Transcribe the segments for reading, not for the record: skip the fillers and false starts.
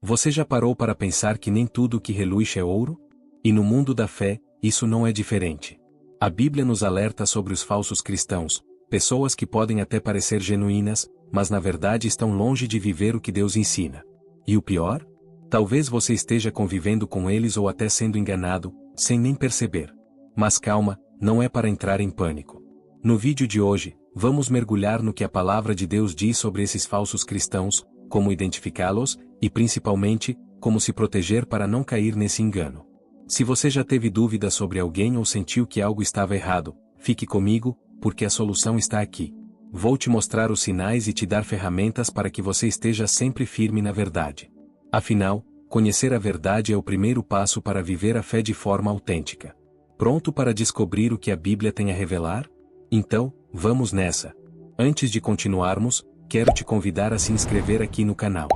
Você já parou para pensar que nem tudo o que reluz é ouro? E no mundo da fé, isso não é diferente. A Bíblia nos alerta sobre os falsos cristãos, pessoas que podem até parecer genuínas, mas na verdade estão longe de viver o que Deus ensina. E o pior? Talvez você esteja convivendo com eles ou até sendo enganado, sem nem perceber. Mas calma, não é para entrar em pânico. No vídeo de hoje, vamos mergulhar no que a palavra de Deus diz sobre esses falsos cristãos, como identificá-los, e principalmente, como se proteger para não cair nesse engano. Se você já teve dúvidas sobre alguém ou sentiu que algo estava errado, fique comigo, porque a solução está aqui. Vou te mostrar os sinais e te dar ferramentas para que você esteja sempre firme na verdade. Afinal, conhecer a verdade é o primeiro passo para viver a fé de forma autêntica. Pronto para descobrir o que a Bíblia tem a revelar? Então, vamos nessa. Antes de continuarmos, quero te convidar a se inscrever aqui no canal.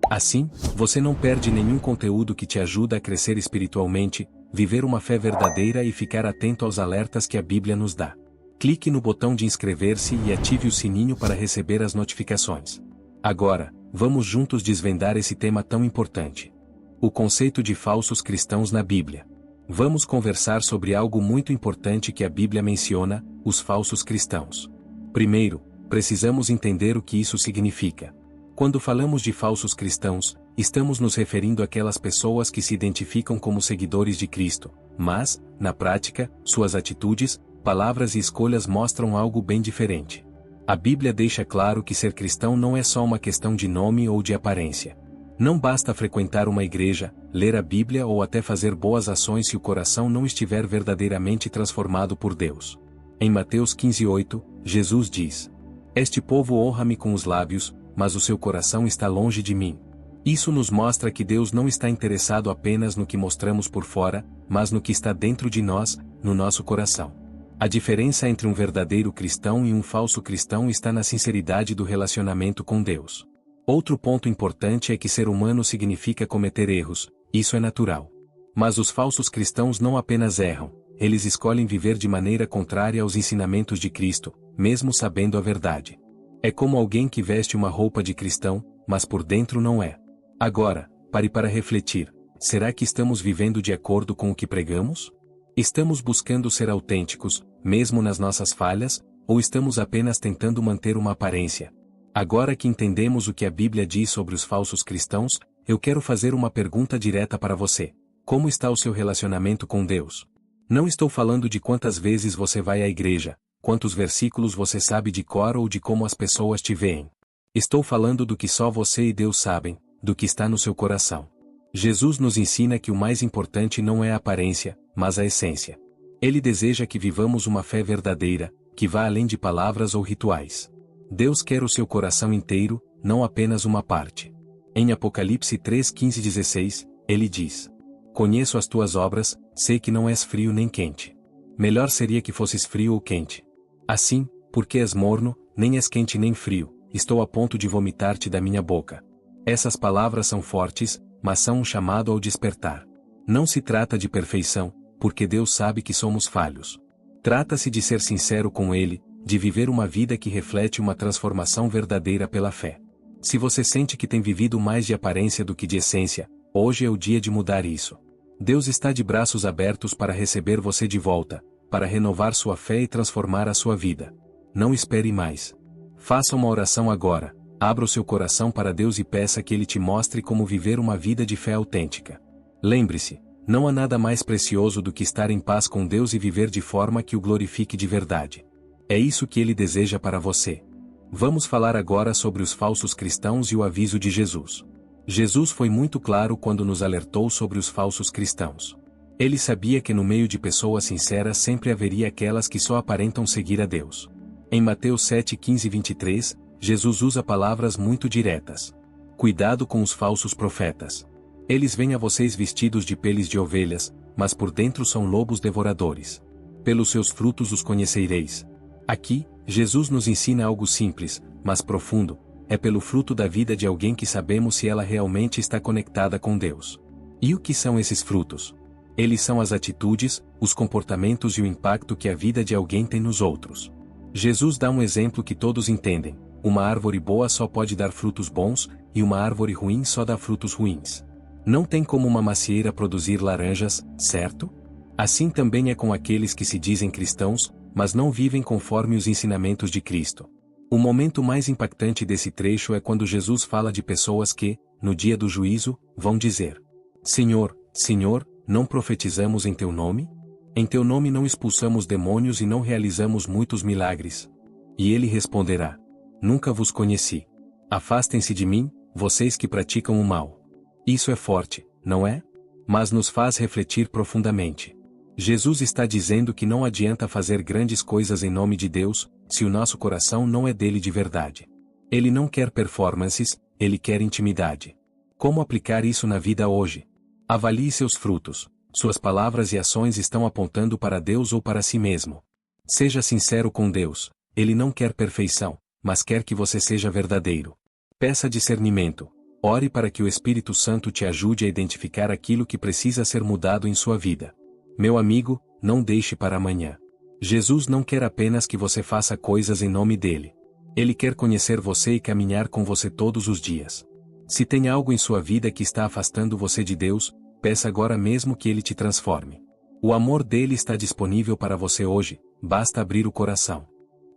Assim, você não perde nenhum conteúdo que te ajuda a crescer espiritualmente, viver uma fé verdadeira e ficar atento aos alertas que a Bíblia nos dá. Clique no botão de inscrever-se e ative o sininho para receber as notificações. Agora, vamos juntos desvendar esse tema tão importante. O conceito de falsos cristãos na Bíblia. Vamos conversar sobre algo muito importante que a Bíblia menciona, os falsos cristãos. Primeiro, precisamos entender o que isso significa. Quando falamos de falsos cristãos, estamos nos referindo àquelas pessoas que se identificam como seguidores de Cristo, mas, na prática, suas atitudes, palavras e escolhas mostram algo bem diferente. A Bíblia deixa claro que ser cristão não é só uma questão de nome ou de aparência. Não basta frequentar uma igreja, ler a Bíblia ou até fazer boas ações se o coração não estiver verdadeiramente transformado por Deus. Em Mateus 15:8, Jesus diz: "Este povo honra-me com os lábios, mas o seu coração está longe de mim." Isso nos mostra que Deus não está interessado apenas no que mostramos por fora, mas no que está dentro de nós, no nosso coração. A diferença entre um verdadeiro cristão e um falso cristão está na sinceridade do relacionamento com Deus. Outro ponto importante é que ser humano significa cometer erros, isso é natural. Mas os falsos cristãos não apenas erram, eles escolhem viver de maneira contrária aos ensinamentos de Cristo, mesmo sabendo a verdade. É como alguém que veste uma roupa de cristão, mas por dentro não é. Agora, pare para refletir: será que estamos vivendo de acordo com o que pregamos? Estamos buscando ser autênticos, mesmo nas nossas falhas, ou estamos apenas tentando manter uma aparência? Agora que entendemos o que a Bíblia diz sobre os falsos cristãos, eu quero fazer uma pergunta direta para você. Como está o seu relacionamento com Deus? Não estou falando de quantas vezes você vai à igreja, quantos versículos você sabe de cor ou de como as pessoas te veem. Estou falando do que só você e Deus sabem, do que está no seu coração. Jesus nos ensina que o mais importante não é a aparência, mas a essência. Ele deseja que vivamos uma fé verdadeira, que vá além de palavras ou rituais. Deus quer o seu coração inteiro, não apenas uma parte. Em Apocalipse 3:15-16, ele diz: "Conheço as tuas obras, sei que não és frio nem quente. Melhor seria que fosses frio ou quente. Assim, porque és morno, nem és quente nem frio, estou a ponto de vomitar-te da minha boca." Essas palavras são fortes, mas são um chamado ao despertar. Não se trata de perfeição, porque Deus sabe que somos falhos. Trata-se de ser sincero com Ele, de viver uma vida que reflete uma transformação verdadeira pela fé. Se você sente que tem vivido mais de aparência do que de essência, hoje é o dia de mudar isso. Deus está de braços abertos para receber você de volta, para renovar sua fé e transformar a sua vida. Não espere mais. Faça uma oração agora, abra o seu coração para Deus e peça que Ele te mostre como viver uma vida de fé autêntica. Lembre-se, não há nada mais precioso do que estar em paz com Deus e viver de forma que o glorifique de verdade. É isso que Ele deseja para você. Vamos falar agora sobre os falsos cristãos e o aviso de Jesus. Jesus foi muito claro quando nos alertou sobre os falsos cristãos. Ele sabia que no meio de pessoas sinceras sempre haveria aquelas que só aparentam seguir a Deus. Em Mateus 7:15-23, Jesus usa palavras muito diretas. Cuidado com os falsos profetas. Eles vêm a vocês vestidos de peles de ovelhas, mas por dentro são lobos devoradores. Pelos seus frutos os conhecereis. Aqui, Jesus nos ensina algo simples, mas profundo: é pelo fruto da vida de alguém que sabemos se ela realmente está conectada com Deus. E o que são esses frutos? Eles são as atitudes, os comportamentos e o impacto que a vida de alguém tem nos outros. Jesus dá um exemplo que todos entendem: Uma árvore boa só pode dar frutos bons, e uma árvore ruim só dá frutos ruins. Não tem como uma macieira produzir laranjas, certo? Assim também é com aqueles que se dizem cristãos, mas não vivem conforme os ensinamentos de Cristo. O momento mais impactante desse trecho é quando Jesus fala de pessoas que, no dia do juízo, vão dizer: Senhor, Senhor, não profetizamos em teu nome? Em teu nome não expulsamos demônios e não realizamos muitos milagres? E ele responderá: Nunca vos conheci. Afastem-se de mim, vocês que praticam o mal. Isso é forte, não é? Mas nos faz refletir profundamente. Jesus está dizendo que não adianta fazer grandes coisas em nome de Deus, se o nosso coração não é dele de verdade. Ele não quer performances, ele quer intimidade. Como aplicar isso na vida hoje? Avalie seus frutos. Suas palavras e ações estão apontando para Deus ou para si mesmo. Seja sincero com Deus. Ele não quer perfeição, mas quer que você seja verdadeiro. Peça discernimento. Ore para que o Espírito Santo te ajude a identificar aquilo que precisa ser mudado em sua vida. Meu amigo, não deixe para amanhã. Jesus não quer apenas que você faça coisas em nome dele. Ele quer conhecer você e caminhar com você todos os dias. Se tem algo em sua vida que está afastando você de Deus, peça agora mesmo que ele te transforme. O amor dele está disponível para você hoje, basta abrir o coração.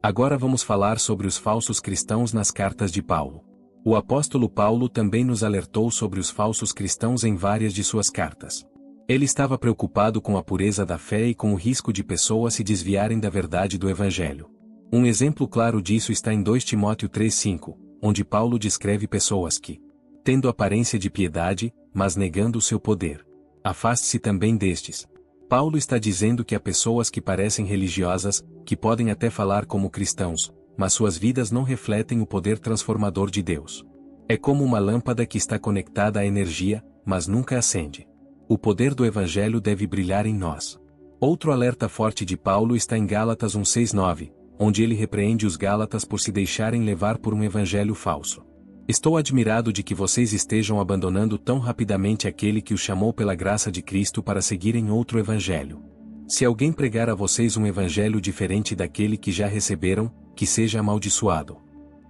Agora vamos falar sobre os falsos cristãos nas cartas de Paulo. O apóstolo Paulo também nos alertou sobre os falsos cristãos em várias de suas cartas. Ele estava preocupado com a pureza da fé e com o risco de pessoas se desviarem da verdade do Evangelho. Um exemplo claro disso está em 2 Timóteo 3,5, onde Paulo descreve pessoas que, tendo aparência de piedade, mas negando o seu poder. Afaste-se também destes. Paulo está dizendo que há pessoas que parecem religiosas, que podem até falar como cristãos, mas suas vidas não refletem o poder transformador de Deus. É como uma lâmpada que está conectada à energia, mas nunca acende. O poder do Evangelho deve brilhar em nós. Outro alerta forte de Paulo está em Gálatas 1,6-9, onde ele repreende os Gálatas por se deixarem levar por um evangelho falso. Estou admirado de que vocês estejam abandonando tão rapidamente aquele que os chamou pela graça de Cristo para seguirem outro evangelho. Se alguém pregar a vocês um evangelho diferente daquele que já receberam, que seja amaldiçoado.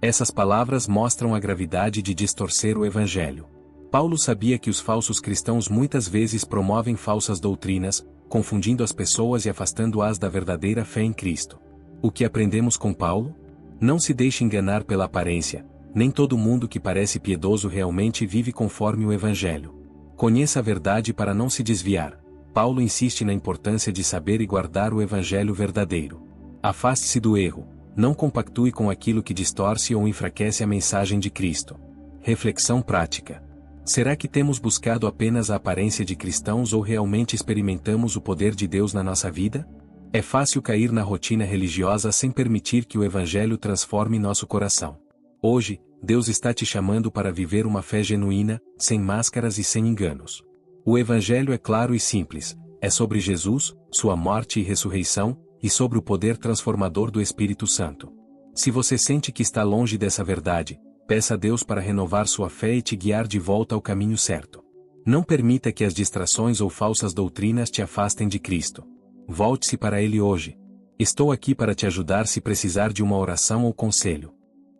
Essas palavras mostram a gravidade de distorcer o evangelho. Paulo sabia que os falsos cristãos muitas vezes promovem falsas doutrinas, confundindo as pessoas e afastando-as da verdadeira fé em Cristo. O que aprendemos com Paulo? Não se deixe enganar pela aparência. Nem todo mundo que parece piedoso realmente vive conforme o Evangelho. Conheça a verdade para não se desviar. Paulo insiste na importância de saber e guardar o Evangelho verdadeiro. Afaste-se do erro. Não compactue com aquilo que distorce ou enfraquece a mensagem de Cristo. Reflexão prática. Será que temos buscado apenas a aparência de cristãos ou realmente experimentamos o poder de Deus na nossa vida? É fácil cair na rotina religiosa sem permitir que o Evangelho transforme nosso coração. Hoje, Deus está te chamando para viver uma fé genuína, sem máscaras e sem enganos. O Evangelho é claro e simples, é sobre Jesus, sua morte e ressurreição, e sobre o poder transformador do Espírito Santo. Se você sente que está longe dessa verdade, peça a Deus para renovar sua fé e te guiar de volta ao caminho certo. Não permita que as distrações ou falsas doutrinas te afastem de Cristo. Volte-se para Ele hoje. Estou aqui para te ajudar se precisar de uma oração ou conselho.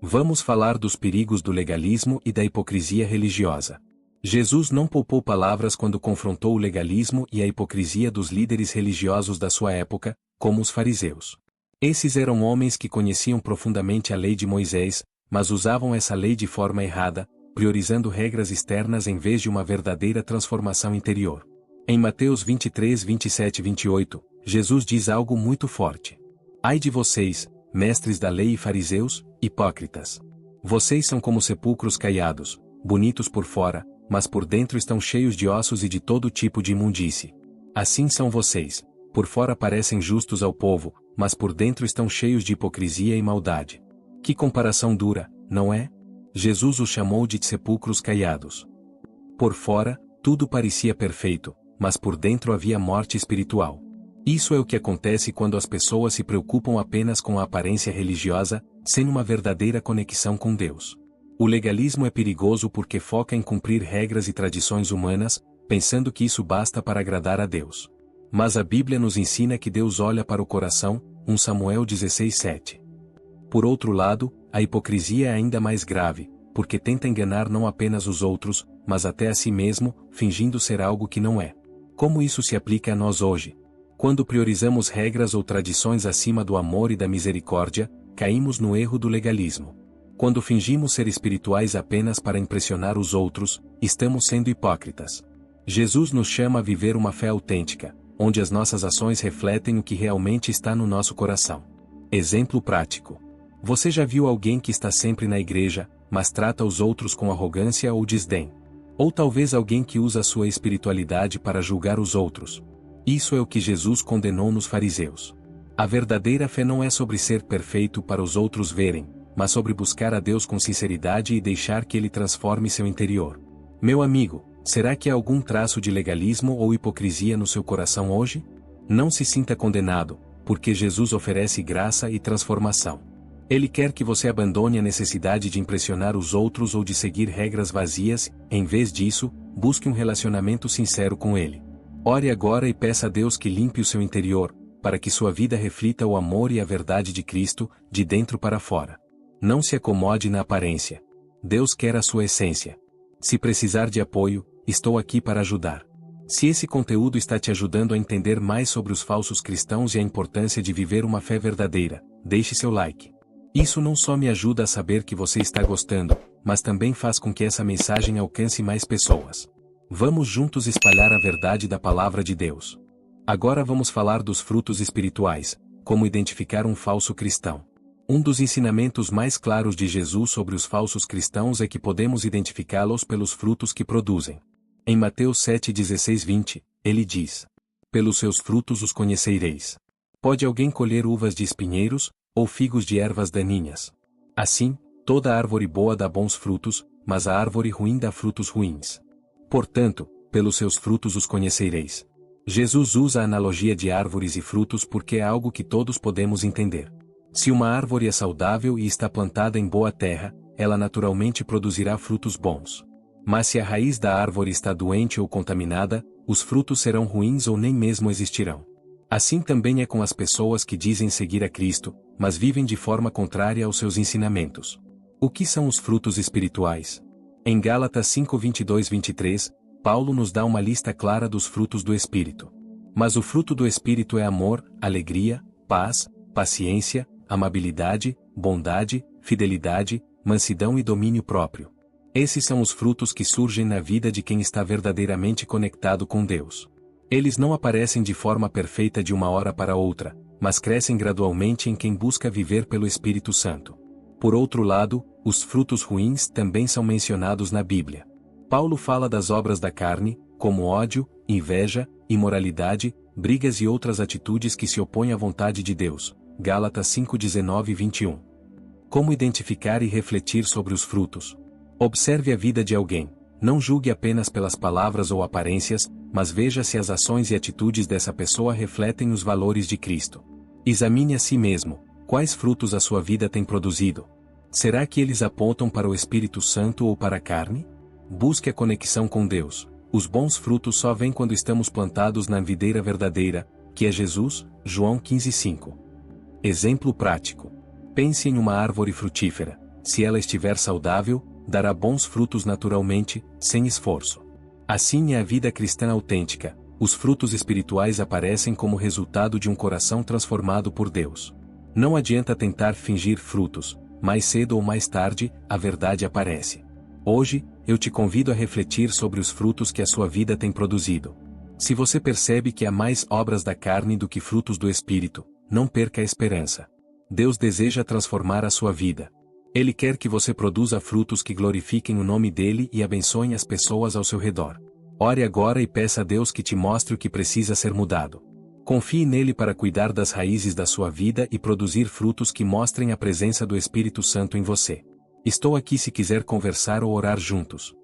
Vamos falar dos perigos do legalismo e da hipocrisia religiosa. Jesus não poupou palavras quando confrontou o legalismo e a hipocrisia dos líderes religiosos da sua época, como os fariseus. Esses eram homens que conheciam profundamente a lei de Moisés, mas usavam essa lei de forma errada, priorizando regras externas em vez de uma verdadeira transformação interior. Em Mateus 23, 27 e 28, Jesus diz algo muito forte. Ai de vocês, mestres da lei e fariseus, hipócritas! Vocês são como sepulcros caiados, bonitos por fora, mas por dentro estão cheios de ossos e de todo tipo de imundície. Assim são vocês, por fora parecem justos ao povo, mas por dentro estão cheios de hipocrisia e maldade. Que comparação dura, não é? Jesus os chamou de sepulcros caiados. Por fora, tudo parecia perfeito, mas por dentro havia morte espiritual. Isso é o que acontece quando as pessoas se preocupam apenas com a aparência religiosa, sem uma verdadeira conexão com Deus. O legalismo é perigoso porque foca em cumprir regras e tradições humanas, pensando que isso basta para agradar a Deus. Mas a Bíblia nos ensina que Deus olha para o coração, 1 Samuel 16:7. Por outro lado, a hipocrisia é ainda mais grave, porque tenta enganar não apenas os outros, mas até a si mesmo, fingindo ser algo que não é. Como isso se aplica a nós hoje? Quando priorizamos regras ou tradições acima do amor e da misericórdia, caímos no erro do legalismo. Quando fingimos ser espirituais apenas para impressionar os outros, estamos sendo hipócritas. Jesus nos chama a viver uma fé autêntica, onde as nossas ações refletem o que realmente está no nosso coração. Exemplo prático. Você já viu alguém que está sempre na igreja, mas trata os outros com arrogância ou desdém? Ou talvez alguém que usa a sua espiritualidade para julgar os outros? Isso é o que Jesus condenou nos fariseus. A verdadeira fé não é sobre ser perfeito para os outros verem, mas sobre buscar a Deus com sinceridade e deixar que Ele transforme seu interior. Meu amigo, será que há algum traço de legalismo ou hipocrisia no seu coração hoje? Não se sinta condenado, porque Jesus oferece graça e transformação. Ele quer que você abandone a necessidade de impressionar os outros ou de seguir regras vazias, em vez disso, busque um relacionamento sincero com Ele. Ore agora e peça a Deus que limpe o seu interior, para que sua vida reflita o amor e a verdade de Cristo, de dentro para fora. Não se acomode na aparência. Deus quer a sua essência. Se precisar de apoio, estou aqui para ajudar. Se esse conteúdo está te ajudando a entender mais sobre os falsos cristãos e a importância de viver uma fé verdadeira, deixe seu like. Isso não só me ajuda a saber que você está gostando, mas também faz com que essa mensagem alcance mais pessoas. Vamos juntos espalhar a verdade da palavra de Deus. Agora vamos falar dos frutos espirituais, como identificar um falso cristão. Um dos ensinamentos mais claros de Jesus sobre os falsos cristãos é que podemos identificá-los pelos frutos que produzem. Em Mateus 7:16-20, ele diz: pelos seus frutos os conhecereis. Pode alguém colher uvas de espinheiros, ou figos de ervas daninhas? Assim, toda árvore boa dá bons frutos, mas a árvore ruim dá frutos ruins. Portanto, pelos seus frutos os conhecereis. Jesus usa a analogia de árvores e frutos porque é algo que todos podemos entender. Se uma árvore é saudável e está plantada em boa terra, ela naturalmente produzirá frutos bons. Mas se a raiz da árvore está doente ou contaminada, os frutos serão ruins ou nem mesmo existirão. Assim também é com as pessoas que dizem seguir a Cristo, mas vivem de forma contrária aos seus ensinamentos. O que são os frutos espirituais? Em Gálatas 5:22-23, Paulo nos dá uma lista clara dos frutos do Espírito. Mas o fruto do Espírito é amor, alegria, paz, paciência, amabilidade, bondade, fidelidade, mansidão e domínio próprio. Esses são os frutos que surgem na vida de quem está verdadeiramente conectado com Deus. Eles não aparecem de forma perfeita de uma hora para outra, mas crescem gradualmente em quem busca viver pelo Espírito Santo. Por outro lado, os frutos ruins também são mencionados na Bíblia. Paulo fala das obras da carne, como ódio, inveja, imoralidade, brigas e outras atitudes que se opõem à vontade de Deus. Gálatas 5:19-21. Como identificar e refletir sobre os frutos? Observe a vida de alguém. Não julgue apenas pelas palavras ou aparências, mas veja se as ações e atitudes dessa pessoa refletem os valores de Cristo. Examine a si mesmo. Quais frutos a sua vida tem produzido? Será que eles apontam para o Espírito Santo ou para a carne? Busque a conexão com Deus. Os bons frutos só vêm quando estamos plantados na videira verdadeira, que é Jesus, João 15:5. Exemplo prático. Pense em uma árvore frutífera. Se ela estiver saudável, dará bons frutos naturalmente, sem esforço. Assim é a vida cristã autêntica. Os frutos espirituais aparecem como resultado de um coração transformado por Deus. Não adianta tentar fingir frutos. Mais cedo ou mais tarde, a verdade aparece. Hoje, eu te convido a refletir sobre os frutos que a sua vida tem produzido. Se você percebe que há mais obras da carne do que frutos do Espírito, não perca a esperança. Deus deseja transformar a sua vida. Ele quer que você produza frutos que glorifiquem o nome dele e abençoem as pessoas ao seu redor. Ore agora e peça a Deus que te mostre o que precisa ser mudado. Confie nele para cuidar das raízes da sua vida e produzir frutos que mostrem a presença do Espírito Santo em você. Estou aqui se quiser conversar ou orar juntos.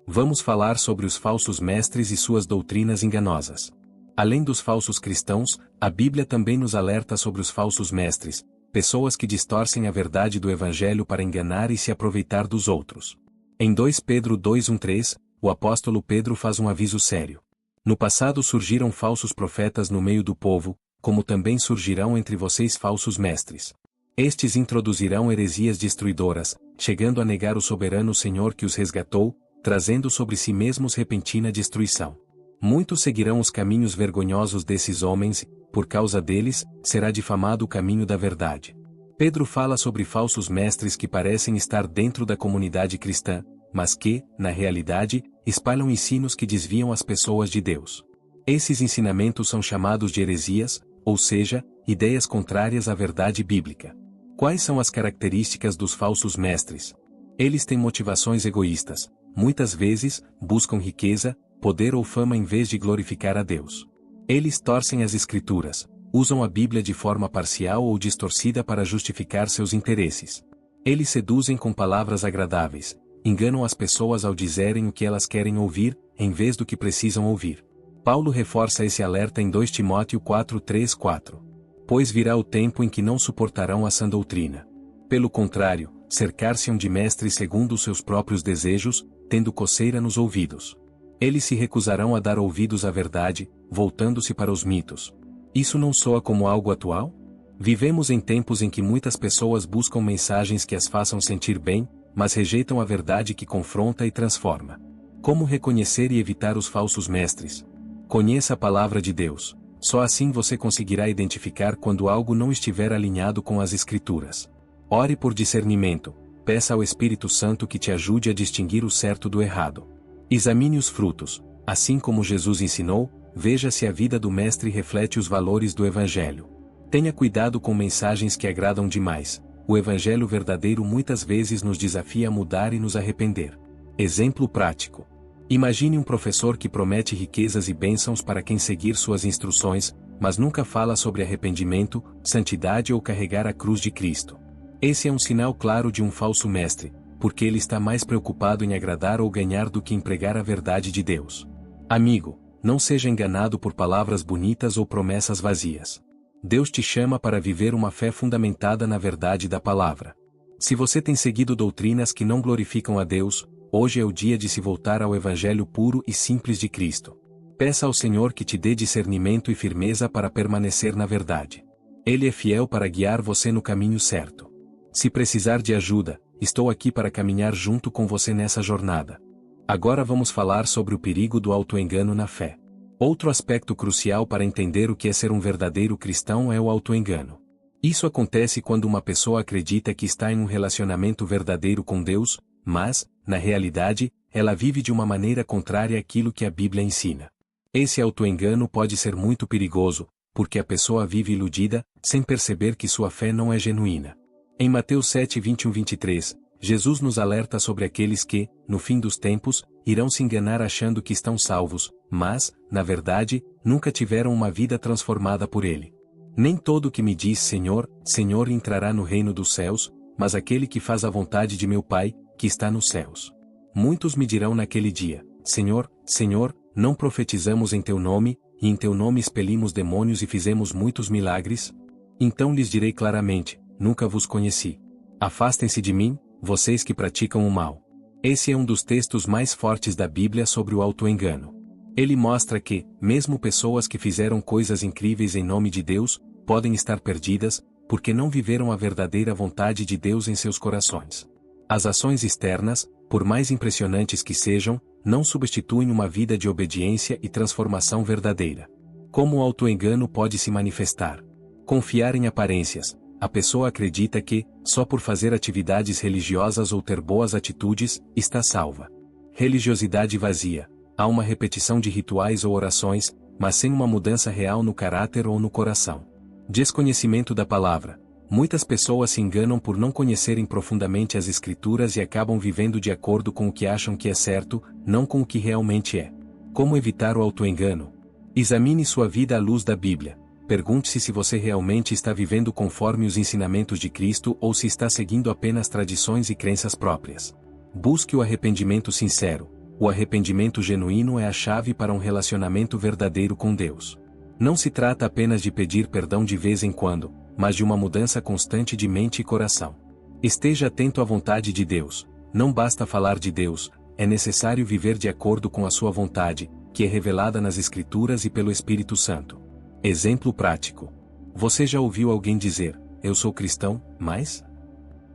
Vamos falar sobre os falsos mestres e suas doutrinas enganosas. Além dos falsos cristãos, a Bíblia também nos alerta sobre os falsos mestres, pessoas que distorcem a verdade do Evangelho para enganar e se aproveitar dos outros. Em 2 Pedro 2:1-3, o apóstolo Pedro faz um aviso sério. No passado surgiram falsos profetas no meio do povo, como também surgirão entre vocês falsos mestres. Estes introduzirão heresias destruidoras, chegando a negar o soberano Senhor que os resgatou, trazendo sobre si mesmos repentina destruição. Muitos seguirão os caminhos vergonhosos desses homens, por causa deles, será difamado o caminho da verdade. Pedro fala sobre falsos mestres que parecem estar dentro da comunidade cristã, mas que, na realidade, espalham ensinos que desviam as pessoas de Deus. Esses ensinamentos são chamados de heresias, ou seja, ideias contrárias à verdade bíblica. Quais são as características dos falsos mestres? Eles têm motivações egoístas, muitas vezes, buscam riqueza, poder ou fama em vez de glorificar a Deus. Eles torcem as Escrituras, usam a Bíblia de forma parcial ou distorcida para justificar seus interesses. Eles seduzem com palavras agradáveis, enganam as pessoas ao dizerem o que elas querem ouvir, em vez do que precisam ouvir. Paulo reforça esse alerta em 2 Timóteo 4:3-4. Pois virá o tempo em que não suportarão a sã doutrina. Pelo contrário, cercar-se-ão de mestres segundo os seus próprios desejos, tendo coceira nos ouvidos. Eles se recusarão a dar ouvidos à verdade, voltando-se para os mitos. Isso não soa como algo atual? Vivemos em tempos em que muitas pessoas buscam mensagens que as façam sentir bem, mas rejeitam a verdade que confronta e transforma. Como reconhecer e evitar os falsos mestres? Conheça a palavra de Deus. Só assim você conseguirá identificar quando algo não estiver alinhado com as Escrituras. Ore por discernimento. Peça ao Espírito Santo que te ajude a distinguir o certo do errado. Examine os frutos. Assim como Jesus ensinou, veja se a vida do Mestre reflete os valores do Evangelho. Tenha cuidado com mensagens que agradam demais. O Evangelho verdadeiro muitas vezes nos desafia a mudar e nos arrepender. Exemplo prático. Imagine um professor que promete riquezas e bênçãos para quem seguir suas instruções, mas nunca fala sobre arrependimento, santidade ou carregar a cruz de Cristo. Esse é um sinal claro de um falso mestre, porque ele está mais preocupado em agradar ou ganhar do que em pregar a verdade de Deus. Amigo, não seja enganado por palavras bonitas ou promessas vazias. Deus te chama para viver uma fé fundamentada na verdade da palavra. Se você tem seguido doutrinas que não glorificam a Deus, hoje é o dia de se voltar ao Evangelho puro e simples de Cristo. Peça ao Senhor que te dê discernimento e firmeza para permanecer na verdade. Ele é fiel para guiar você no caminho certo. Se precisar de ajuda, estou aqui para caminhar junto com você nessa jornada. Agora vamos falar sobre o perigo do autoengano na fé. Outro aspecto crucial para entender o que é ser um verdadeiro cristão é o autoengano. Isso acontece quando uma pessoa acredita que está em um relacionamento verdadeiro com Deus, mas, na realidade, ela vive de uma maneira contrária àquilo que a Bíblia ensina. Esse autoengano pode ser muito perigoso, porque a pessoa vive iludida, sem perceber que sua fé não é genuína. Em Mateus 7:21-23, Jesus nos alerta sobre aqueles que, no fim dos tempos, irão se enganar achando que estão salvos, mas, na verdade, nunca tiveram uma vida transformada por Ele. Nem todo que me diz Senhor, Senhor entrará no reino dos céus, mas aquele que faz a vontade de meu Pai, que está nos céus. Muitos me dirão naquele dia, Senhor, Senhor, não profetizamos em Teu nome, e em Teu nome expelimos demônios e fizemos muitos milagres? Então lhes direi claramente, nunca vos conheci. Afastem-se de mim, vocês que praticam o mal. Esse é um dos textos mais fortes da Bíblia sobre o autoengano. Ele mostra que, mesmo pessoas que fizeram coisas incríveis em nome de Deus, podem estar perdidas, porque não viveram a verdadeira vontade de Deus em seus corações. As ações externas, por mais impressionantes que sejam, não substituem uma vida de obediência e transformação verdadeira. Como o autoengano pode se manifestar? Confiar em aparências. A pessoa acredita que, só por fazer atividades religiosas ou ter boas atitudes, está salva. Religiosidade vazia. Há uma repetição de rituais ou orações, mas sem uma mudança real no caráter ou no coração. Desconhecimento da palavra. Muitas pessoas se enganam por não conhecerem profundamente as Escrituras e acabam vivendo de acordo com o que acham que é certo, não com o que realmente é. Como evitar o autoengano? Examine sua vida à luz da Bíblia. Pergunte-se se você realmente está vivendo conforme os ensinamentos de Cristo ou se está seguindo apenas tradições e crenças próprias. Busque o arrependimento sincero. O arrependimento genuíno é a chave para um relacionamento verdadeiro com Deus. Não se trata apenas de pedir perdão de vez em quando, mas de uma mudança constante de mente e coração. Esteja atento à vontade de Deus. Não basta falar de Deus, é necessário viver de acordo com a sua vontade, que é revelada nas Escrituras e pelo Espírito Santo. Exemplo prático. Você já ouviu alguém dizer, eu sou cristão, mas...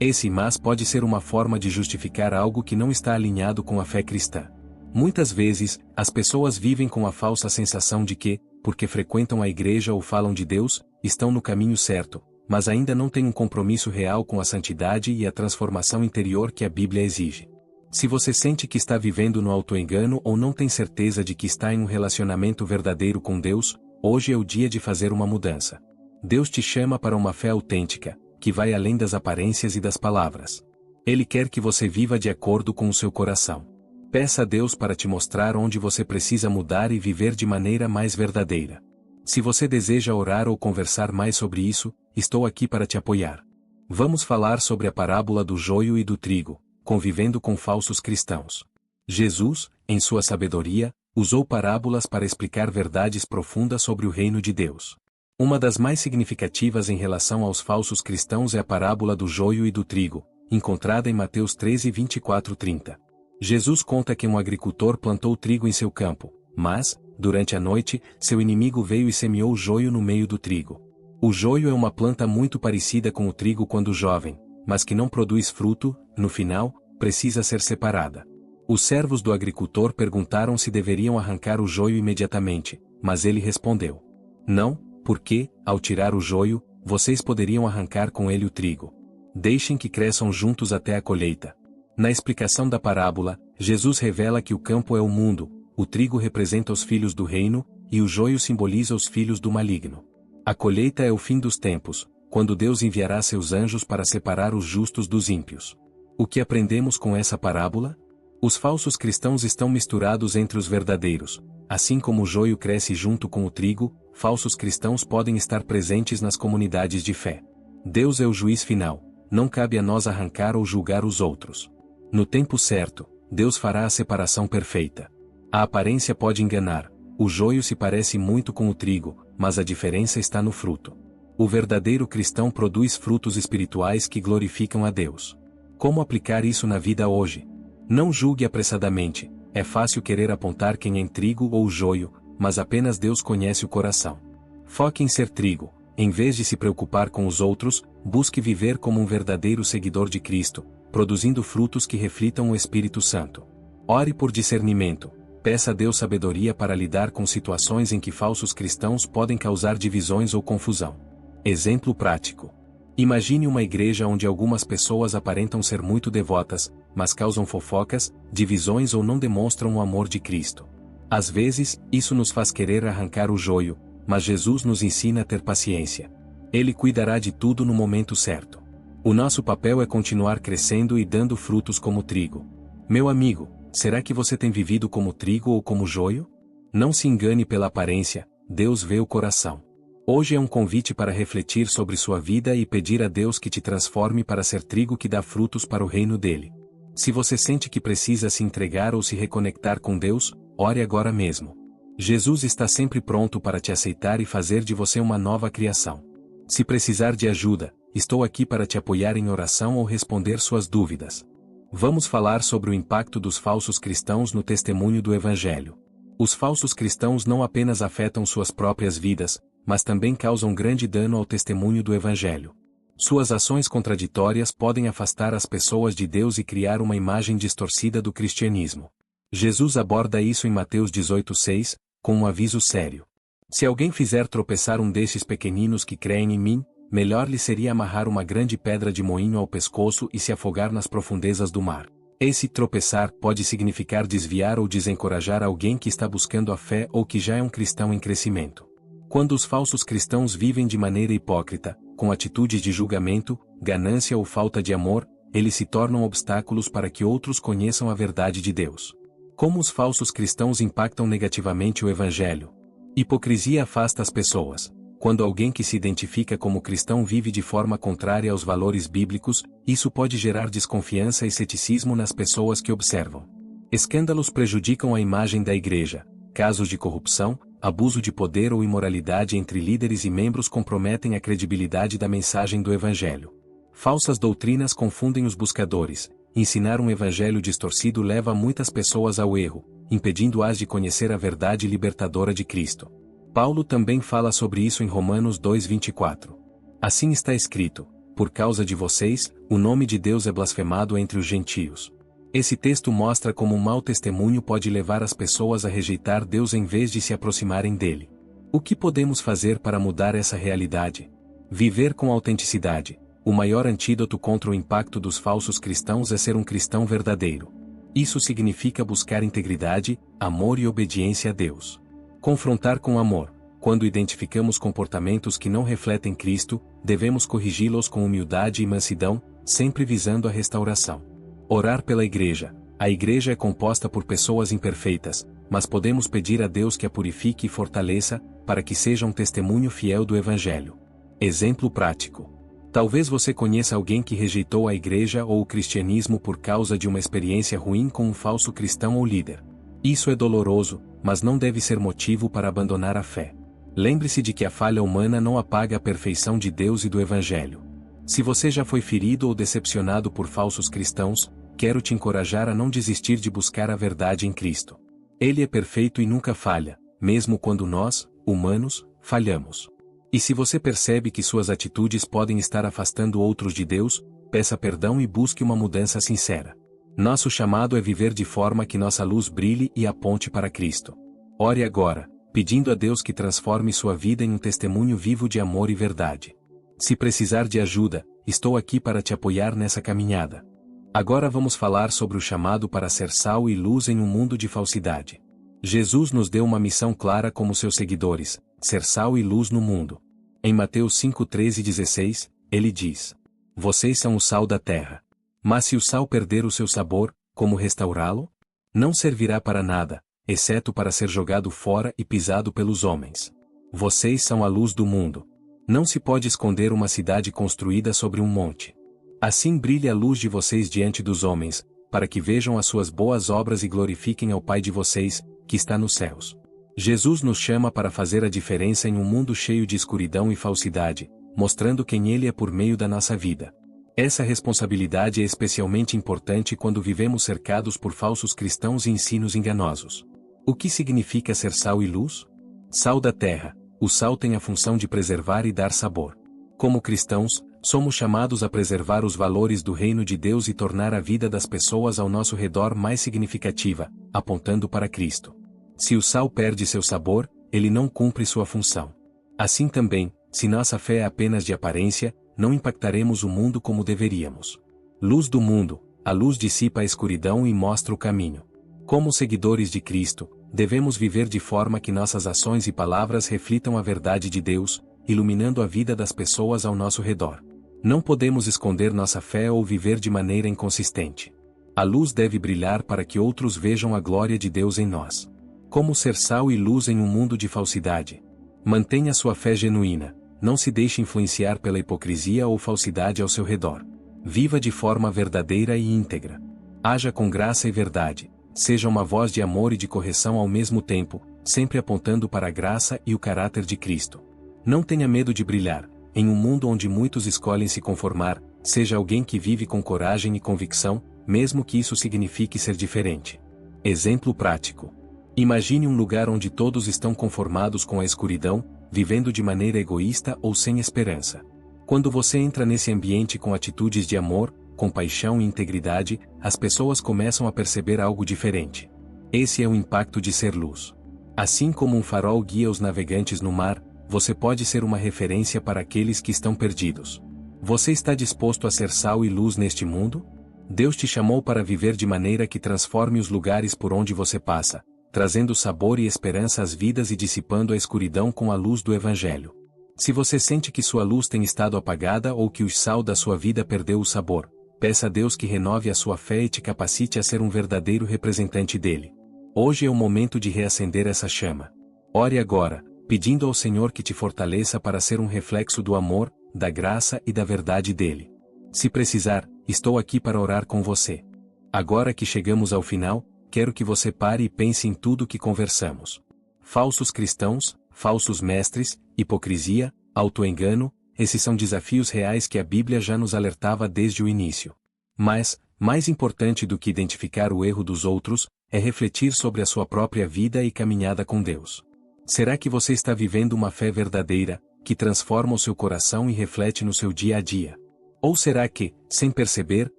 Esse mas pode ser uma forma de justificar algo que não está alinhado com a fé cristã. Muitas vezes, as pessoas vivem com a falsa sensação de que, porque frequentam a igreja ou falam de Deus, estão no caminho certo, mas ainda não têm um compromisso real com a santidade e a transformação interior que a Bíblia exige. Se você sente que está vivendo no autoengano ou não tem certeza de que está em um relacionamento verdadeiro com Deus, hoje é o dia de fazer uma mudança. Deus te chama para uma fé autêntica, que vai além das aparências e das palavras. Ele quer que você viva de acordo com o seu coração. Peça a Deus para te mostrar onde você precisa mudar e viver de maneira mais verdadeira. Se você deseja orar ou conversar mais sobre isso, estou aqui para te apoiar. Vamos falar sobre a parábola do joio e do trigo, convivendo com falsos cristãos. Jesus, em sua sabedoria, usou parábolas para explicar verdades profundas sobre o reino de Deus. Uma das mais significativas em relação aos falsos cristãos é a parábola do joio e do trigo, encontrada em Mateus 13, 24-30. Jesus conta que um agricultor plantou trigo em seu campo, mas, durante a noite, seu inimigo veio e semeou o joio no meio do trigo. O joio é uma planta muito parecida com o trigo quando jovem, mas que não produz fruto, no final, precisa ser separada. Os servos do agricultor perguntaram se deveriam arrancar o joio imediatamente, mas ele respondeu: não, porque, ao tirar o joio, vocês poderiam arrancar com ele o trigo. Deixem que cresçam juntos até a colheita. Na explicação da parábola, Jesus revela que o campo é o mundo, o trigo representa os filhos do reino, e o joio simboliza os filhos do maligno. A colheita é o fim dos tempos, quando Deus enviará seus anjos para separar os justos dos ímpios. O que aprendemos com essa parábola? Os falsos cristãos estão misturados entre os verdadeiros. Assim como o joio cresce junto com o trigo, falsos cristãos podem estar presentes nas comunidades de fé. Deus é o juiz final, não cabe a nós arrancar ou julgar os outros. No tempo certo, Deus fará a separação perfeita. A aparência pode enganar, o joio se parece muito com o trigo, mas a diferença está no fruto. O verdadeiro cristão produz frutos espirituais que glorificam a Deus. Como aplicar isso na vida hoje? Não julgue apressadamente, é fácil querer apontar quem é trigo ou joio, mas apenas Deus conhece o coração. Foque em ser trigo, em vez de se preocupar com os outros, busque viver como um verdadeiro seguidor de Cristo, produzindo frutos que reflitam o Espírito Santo. Ore por discernimento, peça a Deus sabedoria para lidar com situações em que falsos cristãos podem causar divisões ou confusão. Exemplo prático. Imagine uma igreja onde algumas pessoas aparentam ser muito devotas, mas causam fofocas, divisões ou não demonstram o amor de Cristo. Às vezes, isso nos faz querer arrancar o joio, mas Jesus nos ensina a ter paciência. Ele cuidará de tudo no momento certo. O nosso papel é continuar crescendo e dando frutos como trigo. Meu amigo, será que você tem vivido como trigo ou como joio? Não se engane pela aparência, Deus vê o coração. Hoje é um convite para refletir sobre sua vida e pedir a Deus que te transforme para ser trigo que dá frutos para o reino dele. Se você sente que precisa se entregar ou se reconectar com Deus, ore agora mesmo. Jesus está sempre pronto para te aceitar e fazer de você uma nova criação. Se precisar de ajuda, estou aqui para te apoiar em oração ou responder suas dúvidas. Vamos falar sobre o impacto dos falsos cristãos no testemunho do Evangelho. Os falsos cristãos não apenas afetam suas próprias vidas, mas também causam grande dano ao testemunho do Evangelho. Suas ações contraditórias podem afastar as pessoas de Deus e criar uma imagem distorcida do cristianismo. Jesus aborda isso em Mateus 18,6, com um aviso sério. Se alguém fizer tropeçar um destes pequeninos que creem em mim, melhor lhe seria amarrar uma grande pedra de moinho ao pescoço e se afogar nas profundezas do mar. Esse tropeçar pode significar desviar ou desencorajar alguém que está buscando a fé ou que já é um cristão em crescimento. Quando os falsos cristãos vivem de maneira hipócrita, com atitudes de julgamento, ganância ou falta de amor, eles se tornam obstáculos para que outros conheçam a verdade de Deus. Como os falsos cristãos impactam negativamente o Evangelho? Hipocrisia afasta as pessoas. Quando alguém que se identifica como cristão vive de forma contrária aos valores bíblicos, isso pode gerar desconfiança e ceticismo nas pessoas que observam. Escândalos prejudicam a imagem da igreja. Casos de corrupção, abuso de poder ou imoralidade entre líderes e membros comprometem a credibilidade da mensagem do Evangelho. Falsas doutrinas confundem os buscadores. Ensinar um evangelho distorcido leva muitas pessoas ao erro, impedindo-as de conhecer a verdade libertadora de Cristo. Paulo também fala sobre isso em Romanos 2:24. Assim está escrito: por causa de vocês, o nome de Deus é blasfemado entre os gentios. Esse texto mostra como um mau testemunho pode levar as pessoas a rejeitar Deus em vez de se aproximarem dele. O que podemos fazer para mudar essa realidade? Viver com autenticidade. O maior antídoto contra o impacto dos falsos cristãos é ser um cristão verdadeiro. Isso significa buscar integridade, amor e obediência a Deus. Confrontar com amor. Quando identificamos comportamentos que não refletem Cristo, devemos corrigi-los com humildade e mansidão, sempre visando a restauração. Orar pela igreja. A igreja é composta por pessoas imperfeitas, mas podemos pedir a Deus que a purifique e fortaleça, para que seja um testemunho fiel do Evangelho. Exemplo prático. Talvez você conheça alguém que rejeitou a igreja ou o cristianismo por causa de uma experiência ruim com um falso cristão ou líder. Isso é doloroso, mas não deve ser motivo para abandonar a fé. Lembre-se de que a falha humana não apaga a perfeição de Deus e do Evangelho. Se você já foi ferido ou decepcionado por falsos cristãos, quero te encorajar a não desistir de buscar a verdade em Cristo. Ele é perfeito e nunca falha, mesmo quando nós, humanos, falhamos. E se você percebe que suas atitudes podem estar afastando outros de Deus, peça perdão e busque uma mudança sincera. Nosso chamado é viver de forma que nossa luz brilhe e aponte para Cristo. Ore agora, pedindo a Deus que transforme sua vida em um testemunho vivo de amor e verdade. Se precisar de ajuda, estou aqui para te apoiar nessa caminhada. Agora vamos falar sobre o chamado para ser sal e luz em um mundo de falsidade. Jesus nos deu uma missão clara como seus seguidores: ser sal e luz no mundo. Em Mateus 5:13-16, ele diz: vocês são o sal da terra. Mas se o sal perder o seu sabor, como restaurá-lo? Não servirá para nada, exceto para ser jogado fora e pisado pelos homens. Vocês são a luz do mundo. Não se pode esconder uma cidade construída sobre um monte. Assim brilhe a luz de vocês diante dos homens, para que vejam as suas boas obras e glorifiquem ao Pai de vocês, que está nos céus. Jesus nos chama para fazer a diferença em um mundo cheio de escuridão e falsidade, mostrando quem Ele é por meio da nossa vida. Essa responsabilidade é especialmente importante quando vivemos cercados por falsos cristãos e ensinos enganosos. O que significa ser sal e luz? Sal da terra. O sal tem a função de preservar e dar sabor. Como cristãos, somos chamados a preservar os valores do reino de Deus e tornar a vida das pessoas ao nosso redor mais significativa, apontando para Cristo. Se o sal perde seu sabor, ele não cumpre sua função. Assim também, se nossa fé é apenas de aparência, não impactaremos o mundo como deveríamos. Luz do mundo, a luz dissipa a escuridão e mostra o caminho. Como seguidores de Cristo, devemos viver de forma que nossas ações e palavras reflitam a verdade de Deus, iluminando a vida das pessoas ao nosso redor. Não podemos esconder nossa fé ou viver de maneira inconsistente. A luz deve brilhar para que outros vejam a glória de Deus em nós. Como ser sal e luz em um mundo de falsidade? Mantenha sua fé genuína, não se deixe influenciar pela hipocrisia ou falsidade ao seu redor. Viva de forma verdadeira e íntegra. Haja com graça e verdade. Seja uma voz de amor e de correção ao mesmo tempo, sempre apontando para a graça e o caráter de Cristo. Não tenha medo de brilhar. Em um mundo onde muitos escolhem se conformar, seja alguém que vive com coragem e convicção, mesmo que isso signifique ser diferente. Exemplo prático. Imagine um lugar onde todos estão conformados com a escuridão, vivendo de maneira egoísta ou sem esperança. Quando você entra nesse ambiente com atitudes de amor, compaixão e integridade, as pessoas começam a perceber algo diferente. Esse é o impacto de ser luz. Assim como um farol guia os navegantes no mar, você pode ser uma referência para aqueles que estão perdidos. Você está disposto a ser sal e luz neste mundo? Deus te chamou para viver de maneira que transforme os lugares por onde você passa, trazendo sabor e esperança às vidas e dissipando a escuridão com a luz do Evangelho. Se você sente que sua luz tem estado apagada ou que o sal da sua vida perdeu o sabor, peça a Deus que renove a sua fé e te capacite a ser um verdadeiro representante dele. Hoje é o momento de reacender essa chama. Ore agora, pedindo ao Senhor que te fortaleça para ser um reflexo do amor, da graça e da verdade dele. Se precisar, estou aqui para orar com você. Agora que chegamos ao final, quero que você pare e pense em tudo que conversamos. Falsos cristãos, falsos mestres, hipocrisia, autoengano, esses são desafios reais que a Bíblia já nos alertava desde o início. Mas, mais importante do que identificar o erro dos outros, é refletir sobre a sua própria vida e caminhada com Deus. Será que você está vivendo uma fé verdadeira, que transforma o seu coração e reflete no seu dia a dia? Ou será que, sem perceber,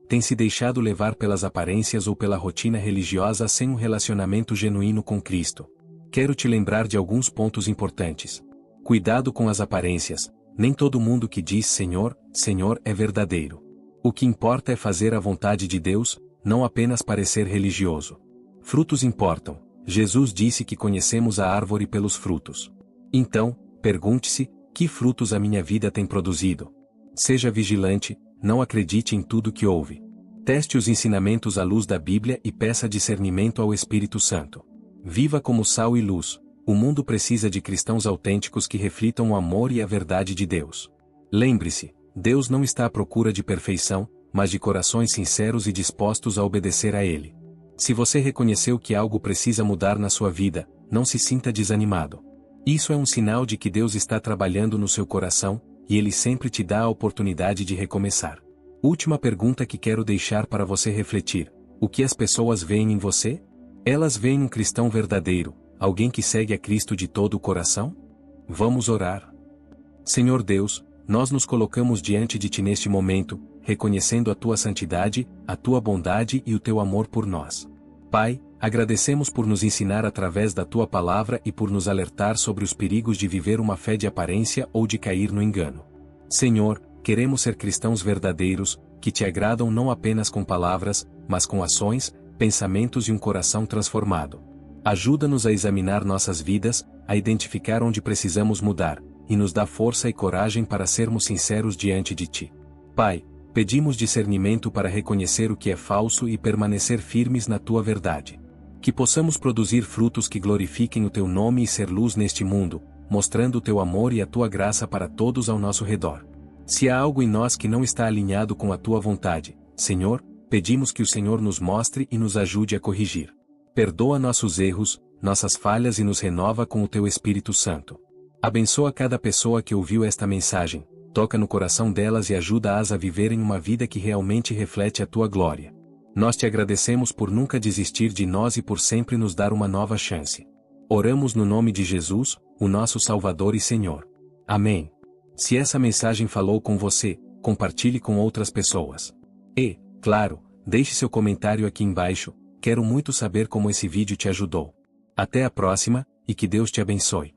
tem se deixado levar pelas aparências ou pela rotina religiosa sem um relacionamento genuíno com Cristo? Quero te lembrar de alguns pontos importantes. Cuidado com as aparências. Nem todo mundo que diz Senhor, Senhor é verdadeiro. O que importa é fazer a vontade de Deus, não apenas parecer religioso. Frutos importam. Jesus disse que conhecemos a árvore pelos frutos. Então, pergunte-se, que frutos a minha vida tem produzido? Seja vigilante, não acredite em tudo que ouve. Teste os ensinamentos à luz da Bíblia e peça discernimento ao Espírito Santo. Viva como sal e luz. O mundo precisa de cristãos autênticos que reflitam o amor e a verdade de Deus. Lembre-se, Deus não está à procura de perfeição, mas de corações sinceros e dispostos a obedecer a Ele. Se você reconheceu que algo precisa mudar na sua vida, não se sinta desanimado. Isso é um sinal de que Deus está trabalhando no seu coração, e Ele sempre te dá a oportunidade de recomeçar. Última pergunta que quero deixar para você refletir: o que as pessoas veem em você? Elas veem um cristão verdadeiro, alguém que segue a Cristo de todo o coração? Vamos orar. Senhor Deus, nós nos colocamos diante de Ti neste momento, reconhecendo a Tua santidade, a Tua bondade e o Teu amor por nós. Pai, agradecemos por nos ensinar através da Tua palavra e por nos alertar sobre os perigos de viver uma fé de aparência ou de cair no engano. Senhor, queremos ser cristãos verdadeiros, que Te agradam não apenas com palavras, mas com ações, pensamentos e um coração transformado. Ajuda-nos a examinar nossas vidas, a identificar onde precisamos mudar, e nos dá força e coragem para sermos sinceros diante de Ti. Pai, pedimos discernimento para reconhecer o que é falso e permanecer firmes na Tua verdade. Que possamos produzir frutos que glorifiquem o Teu nome e ser luz neste mundo, mostrando o Teu amor e a Tua graça para todos ao nosso redor. Se há algo em nós que não está alinhado com a Tua vontade, Senhor, pedimos que o Senhor nos mostre e nos ajude a corrigir. Perdoa nossos erros, nossas falhas e nos renova com o Teu Espírito Santo. Abençoa cada pessoa que ouviu esta mensagem, toca no coração delas e ajuda-as a viverem uma vida que realmente reflete a Tua glória. Nós Te agradecemos por nunca desistir de nós e por sempre nos dar uma nova chance. Oramos no nome de Jesus, o nosso Salvador e Senhor. Amém. Se essa mensagem falou com você, compartilhe com outras pessoas. E, claro, deixe seu comentário aqui embaixo, quero muito saber como esse vídeo te ajudou. Até a próxima, e que Deus te abençoe.